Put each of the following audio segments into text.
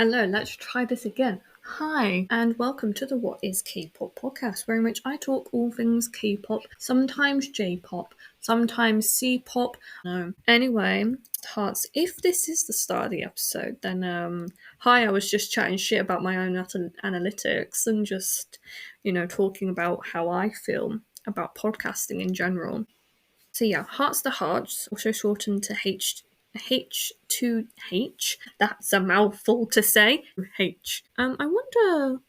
Hello, let's try this again. Hi, and welcome to the What is K-pop podcast, where in which I talk all things K-pop, sometimes J-pop, sometimes C-pop. No. Anyway, Hearts, if this is the start of the episode, then hi, I was just chatting shit about my own analytics and just, talking about how I feel about podcasting in general. So yeah, Hearts2Hearts, also shortened to H2H. That's a mouthful to say. H. I wonder,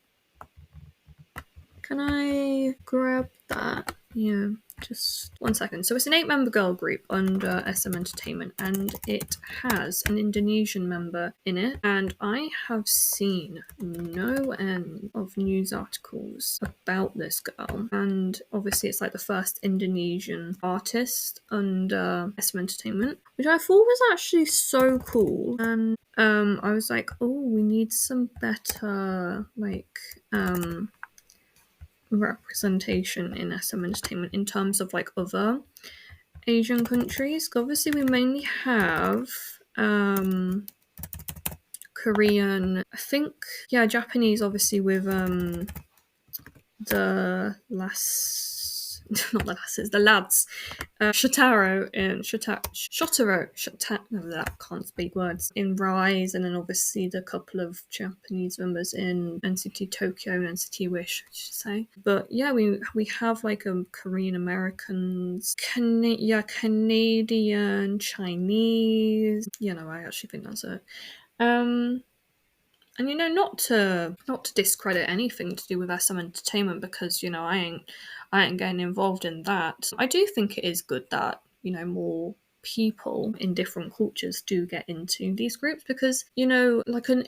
can I grab that? Yeah, just 1 second. So it's an 8-member girl group under SM Entertainment, and it has an Indonesian member in it. And I have seen no end of news articles about this girl. And obviously, it's like the first Indonesian artist under SM Entertainment, which I thought was actually so cool. And I was like, oh, we need some better representation in SM Entertainment in terms of other Asian countries. Obviously, we mainly have Korean, I think, Japanese, obviously, with the not the lasses, the lads, Shotaro and Shotaro, no, that can't speak words, in Rise, and then obviously the couple of Japanese members in NCT Tokyo and NCT Wish, I should say. But yeah, we have Korean Americans, Canadian, Chinese. I actually think that's it. And not to discredit anything to do with SM Entertainment, because I ain't getting involved in that. I do think it is good that more people in different cultures do get into these groups, because like a little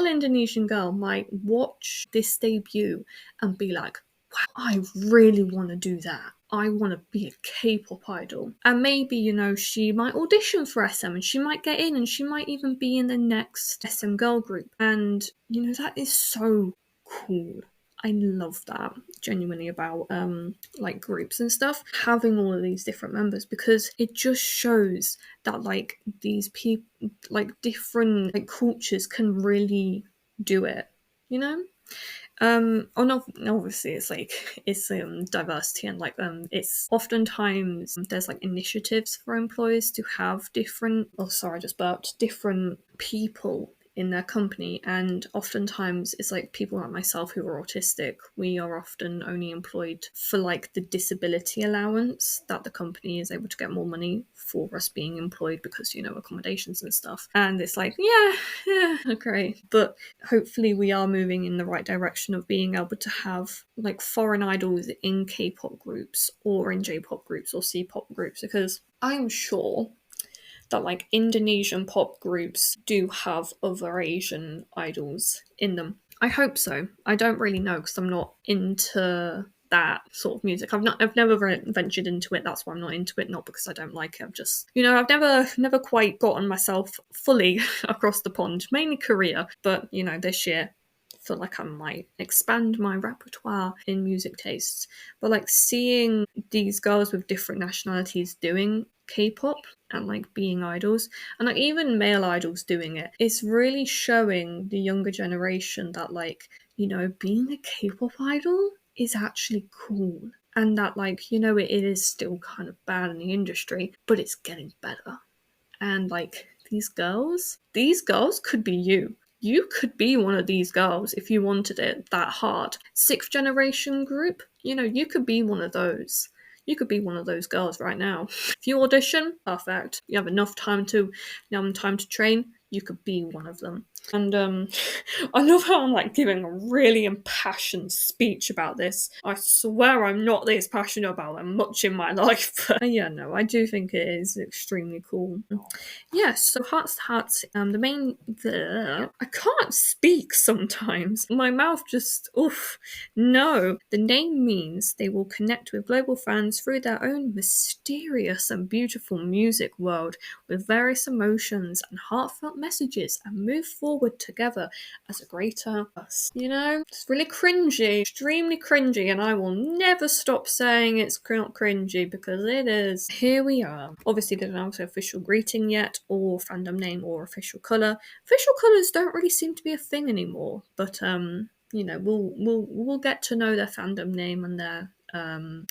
Indonesian girl might watch this debut and be like, wow, I really want to do that. I want to be a K-pop idol. And maybe, she might audition for SM and she might get in, and she might even be in the next SM girl group. And, that is so cool. I love that genuinely about groups and stuff, having all of these different members, because it just shows that these people, different cultures can really do it, obviously it's diversity, and it's oftentimes there's initiatives for employers to have different different people in their company, and oftentimes it's people like myself who are autistic. We are often only employed for the disability allowance that the company is able to get more money for us being employed, because accommodations and stuff. And it's okay, but hopefully we are moving in the right direction of being able to have foreign idols in K-pop groups or in J-pop groups or C-pop groups, because I'm sure that Indonesian pop groups do have other Asian idols in them. I hope so. I don't really know, because I'm not into that sort of music. I've never ventured into it. That's why I'm not into it. Not because I don't like it. I've just, I've never quite gotten myself fully across the pond. Mainly Korea, but this year I feel like I might expand my repertoire in music tastes. But seeing these girls with different nationalities doing K-pop and being idols, and even male idols doing it, it's really showing the younger generation that being a K-pop idol is actually cool, and that it is still kind of bad in the industry, but it's getting better. And these girls could be you could be one of these girls if you wanted it that hard. 6th generation group, you could be one of those. You could be one of those girls right now. If you audition, perfect. You have enough time to train, you could be one of them. And I love how I'm giving a really impassioned speech about this. I swear I'm not this passionate about them much in my life. But I do think it is extremely cool. Yes, so Hearts2Hearts, I can't speak sometimes. My mouth just, no. The name means they will connect with global fans through their own mysterious and beautiful music world with various emotions and heartfelt messages, and move forward forward together as a greater us. You know, it's really cringy, extremely cringy, and I will never stop saying it's not cringy because it is. Here we are. Obviously, they don't have an official greeting yet, or fandom name, or official colour. Official colours don't really seem to be a thing anymore, but you know, we'll get to know their fandom name and their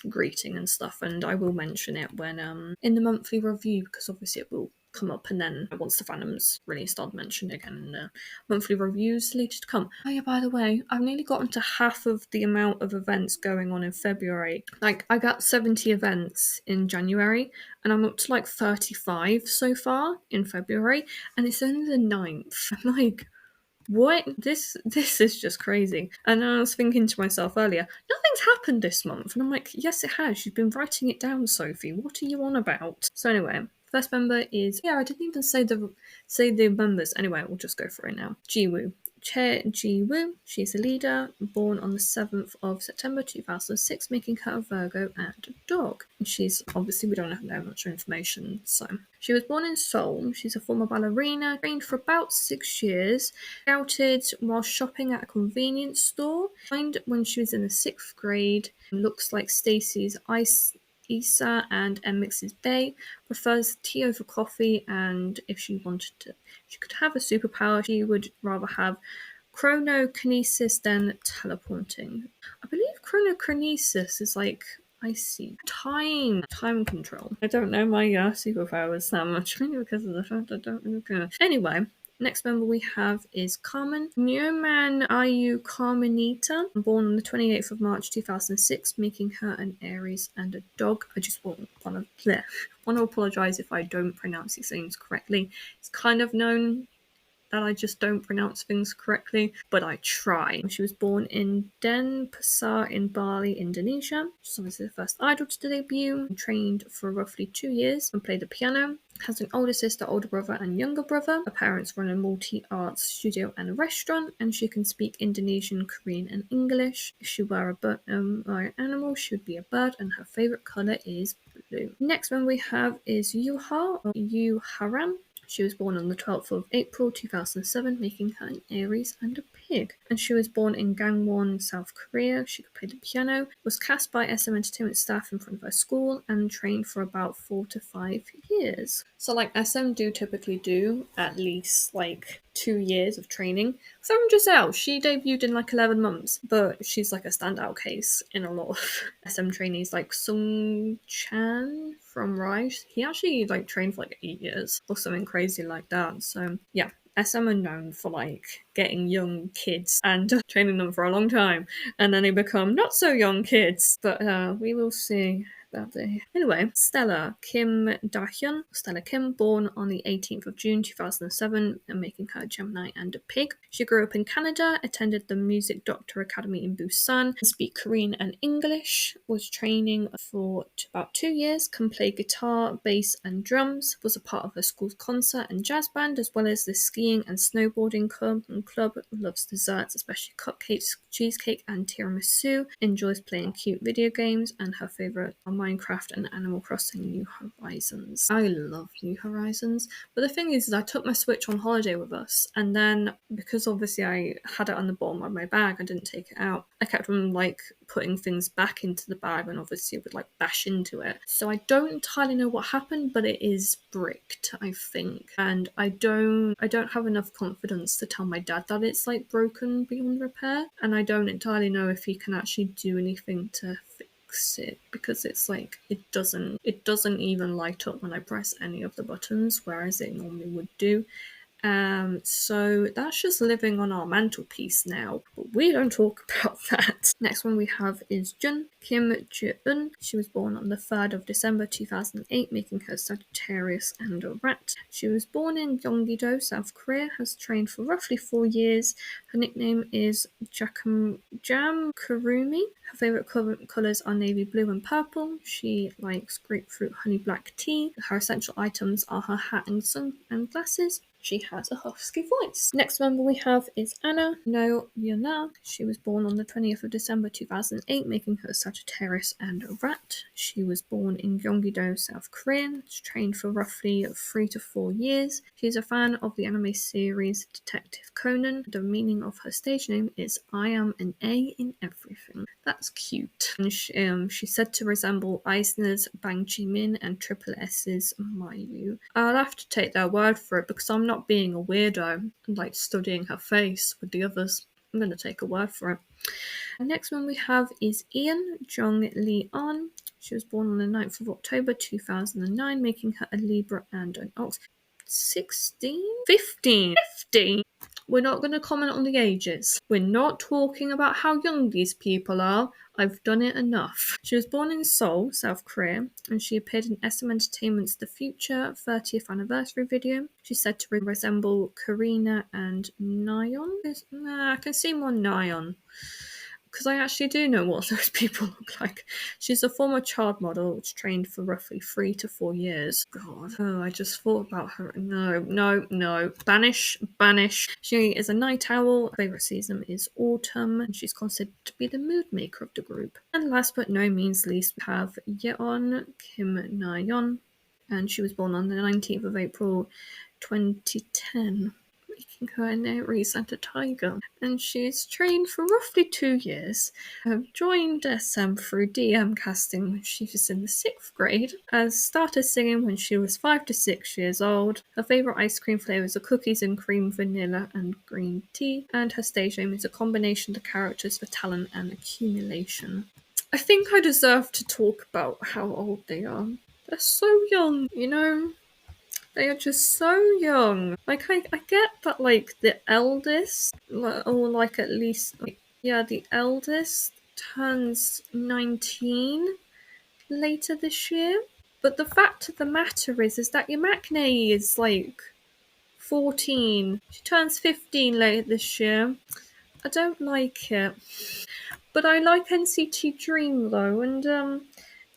greeting and stuff, and I will mention it when in the monthly review, because obviously it will come up, and then once the fandom's released I'll mention it again in the monthly reviews later to come. Oh yeah, by the way, I've nearly gotten to half of the amount of events going on in February. Like, I got 70 events in January and I'm up to like 35 so far in February, and it's only the 9th. I'm like, what? This is just crazy. And I was thinking to myself earlier, nothing's happened this month. And I'm like, yes, it has. You've been writing it down, Sophie. What are you on about? So anyway, first member is, yeah, I didn't even say the members. Anyway, we'll just go for it now. Jiwoo. Che Ji-woo, she's a leader, born on the 7th of September 2006, making her a Virgo and a dog. And she's, obviously, we don't have that much information, so. She was born in Seoul. She's a former ballerina, trained for about 6 years, scouted while shopping at a convenience store, joined when she was in the 6th grade, looks like Stacey's Isa and Mx's Bay, prefers tea over coffee, and if she wanted to, she could have a superpower, she would rather have chronokinesis than teleporting. I believe chronokinesis is like, I see, time control. I don't know my superpowers that much, mainly because of the fact I don't really care. Anyway, next member we have is Carmen. Newman Ayu Carmenita, born on the 28th of March 2006, making her an Aries and a dog. I just want to apologise if I don't pronounce these names correctly. It's kind of known that I just don't pronounce things correctly, but I try. She was born in Denpasar in Bali, Indonesia. She's obviously the first idol to debut, trained for roughly 2 years and played the piano. Has an older sister, older brother, and younger brother. Her parents run a multi-arts studio and a restaurant, and she can speak Indonesian, Korean, and English. If she were an animal, she would be a bird, and her favourite colour is blue. Next one we have is Yuha, or Yu Haram. She was born on the 12th of April 2007, making her an Aries and a pig. And she was born in Gangwon, South Korea. She could play the piano, was cast by SM Entertainment staff in front of her school, and trained for about 4 to 5 years. So, like, SM do typically do at least, like, 2 years of training. Someone just out, she debuted in like 11 months, but she's like a standout case in a lot of SM trainees, like Sung Chan from Rise. He actually like trained for like 8 years or something crazy like that. So yeah, SM are known for like getting young kids and training them for a long time, and then they become not so young kids. But we will see. Anyway, Stella Kim Da-hyun, Stella Kim, born on the 18th of June 2007, and making her a Gemini and a pig. She grew up in Canada, attended the Music Doctor Academy in Busan, speak Korean and English, was training for about 2 years, can play guitar, bass and drums, was a part of her school's concert and jazz band, as well as the skiing and snowboarding club, loves desserts, especially cupcakes, cheesecake and tiramisu, enjoys playing cute video games, and her favourite are Minecraft and Animal Crossing New Horizons. I love New Horizons, but the thing is I took my Switch on holiday with us, and then because obviously I had it on the bottom of my bag, I didn't take it out. I kept on like putting things back into the bag, and obviously it would like bash into it. So I don't entirely know what happened, but it is bricked, I think. And I don't have enough confidence to tell my dad that it's like broken beyond repair, and I don't entirely know if he can actually do anything to fix it, because it's like it doesn't even light up when I press any of the buttons, whereas it normally would do. So that's just living on our mantelpiece now, but we don't talk about that. Next one we have is Jun Kim Ji-eun. She was born on the 3rd of December 2008, making her Sagittarius and a rat. She was born in Gyeonggi-do, South Korea, has trained for roughly 4 years. Her nickname is Jam Kurumi. Her favourite colours are navy blue and purple. She likes grapefruit honey black tea. Her essential items are her hat and sunglasses. she has a husky voice. Next member we have is Anna No Yuna. She was born on the 20th of December 2008, making her Sagittarius and a rat. She was born in Gyeonggi-do, South Korea. She trained for roughly 3 to 4 years. She's a fan of the anime series Detective Conan. The meaning of her stage name is I am an A in everything. That's cute. And she's said to resemble Eisner's Bang Ji-min and Triple S's Mayu. I'll have to take their word for it because I'm not being a weirdo and like studying her face with the others. I'm going to take a word for it. The next one we have is Ian Jong Lee-on. She was born on the 9th of October 2009, making her a Libra and an Ox. 16? 15? 15? We're not going to comment on the ages. We're not talking about how young these people are. I've done it enough. She was born in Seoul, South Korea, and she appeared in SM Entertainment's The Future 30th anniversary video. She's said to resemble Karina and Nyon. I can see more Nyon, because I actually do know what those people look like. She's a former child model which trained for roughly 3 to 4 years. God. Oh, I just thought about her. No. Banish. She is a night owl. Her favourite season is autumn, and she's considered to be the mood maker of the group. And last but no means least, we have Yeon Kim Na-yeon, and she was born on the 19th of April 2010. Making her an Aries and a Tiger. And she's trained for roughly 2 years. Joined SM through DM casting when she was in the 6th grade. Has started singing when she was 5 to 6 years old. Her favourite ice cream flavours are cookies and cream, vanilla and green tea. And her stage name is a combination of the characters for talent and accumulation. I think I deserve to talk about how old they are. They're so young, you know? They are just so young. Like, I get that, like, the eldest, or, like, at least, like, yeah, the eldest turns 19 later this year. But the fact of the matter is that your Maknae is, like, 14. She turns 15 later this year. I don't like it. But I like NCT Dream, though, and,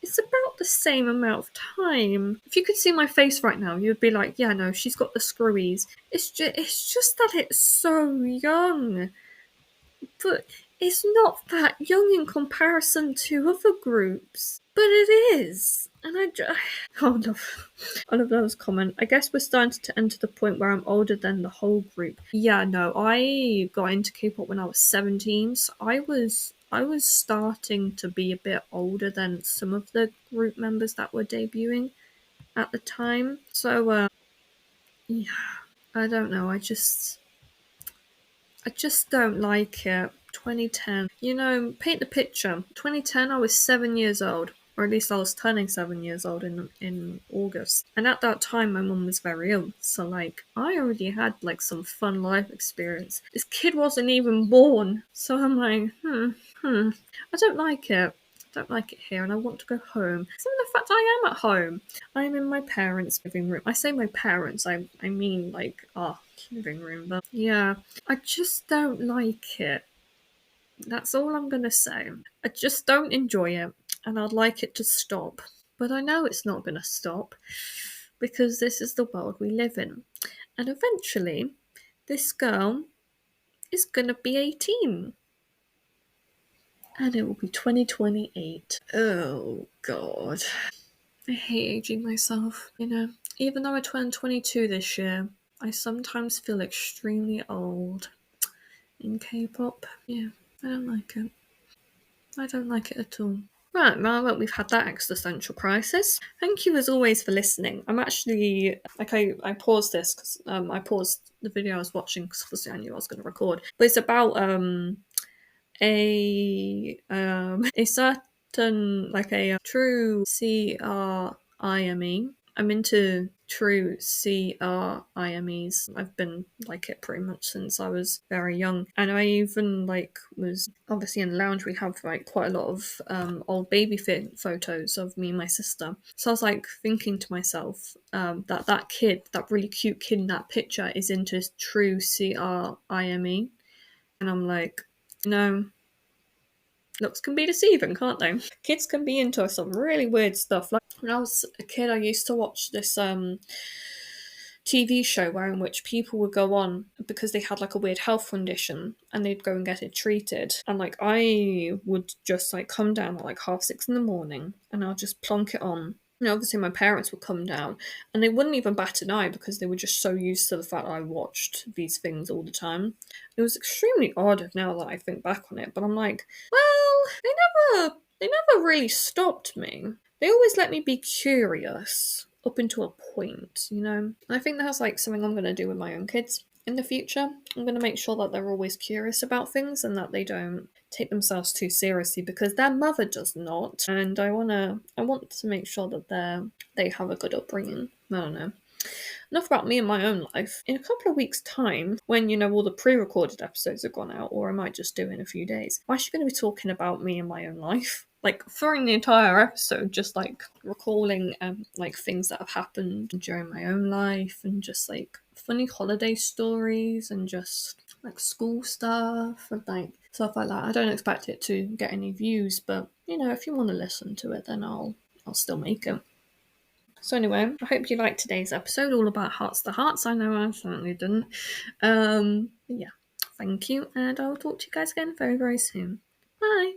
it's about the same amount of time. If you could see my face right now, you'd be like, yeah, no, she's got the screwies. It's just that it's so young. But it's not that young in comparison to other groups. But it is. And oh no. I love those comment. I guess we're starting to enter the point where I'm older than the whole group. Yeah, no, I got into K-pop when I was 17, so I was starting to be a bit older than some of the group members that were debuting at the time. So yeah, I don't know. I just don't like it. 2010. You know, paint the picture. 2010, I was 7 years old. Or at least I was turning 7 years old in August. And at that time, my mum was very ill. So, like, I already had, like, some fun life experience. This kid wasn't even born. So I'm like, I don't like it. I don't like it here and I want to go home. So the fact I am at home. I'm in my parents' living room. I say my parents, I mean like our living room, but yeah. I just don't like it. That's all I'm gonna say. I just don't enjoy it and I'd like it to stop. But I know it's not gonna stop because this is the world we live in. And eventually, this girl is gonna be 18. And it will be 2028. Oh, God. I hate aging myself, you know. Even though I turned 22 this year, I sometimes feel extremely old in K-pop. Yeah, I don't like it. I don't like it at all. Right, now that we've had that existential crisis, thank you as always for listening. I'm actually, like, I paused this because I paused the video I was watching because obviously I knew I was going to record. But it's about a certain like a true CRIME. I'm into true CRIMEs. I've been like it pretty much since I was very young. And I even like was obviously in the lounge we have like quite a lot of old baby photos of me and my sister. So I was like thinking to myself that kid, that really cute kid in that picture is into true CRIME. And I'm like, no, looks can be deceiving, can't they? Kids can be into some really weird stuff. Like when I was a kid, I used to watch this TV show where in which people would go on because they had like a weird health condition and they'd go and get it treated. And like I would just like come down at like 6:30 in the morning and I'll just plonk it on. And obviously my parents would come down and they wouldn't even bat an eye because they were just so used to the fact that I watched these things all the time. It was extremely odd now that I think back on it, but I'm like, well, they never really stopped me. They always let me be curious up until a point, you know? And I think that's like something I'm going to do with my own kids in the future. I'm going to make sure that they're always curious about things and that they don't take themselves too seriously because their mother does not. And I want to make sure that they have a good upbringing. I don't know. Enough about me and my own life. In a couple of weeks' time, when, you know, all the pre-recorded episodes have gone out, or I might just do it in a few days, I'm actually going to be talking about me and my own life. Like, during the entire episode, just, like, recalling, like, things that have happened during my own life, and just, like, funny holiday stories, and just, like, school stuff, and, like, stuff like that. I don't expect it to get any views, but, you know, if you want to listen to it, then I'll still make it. So anyway, I hope you liked today's episode all about Hearts2Hearts. I know I certainly didn't. Yeah, thank you, and I'll talk to you guys again very, very soon. Bye!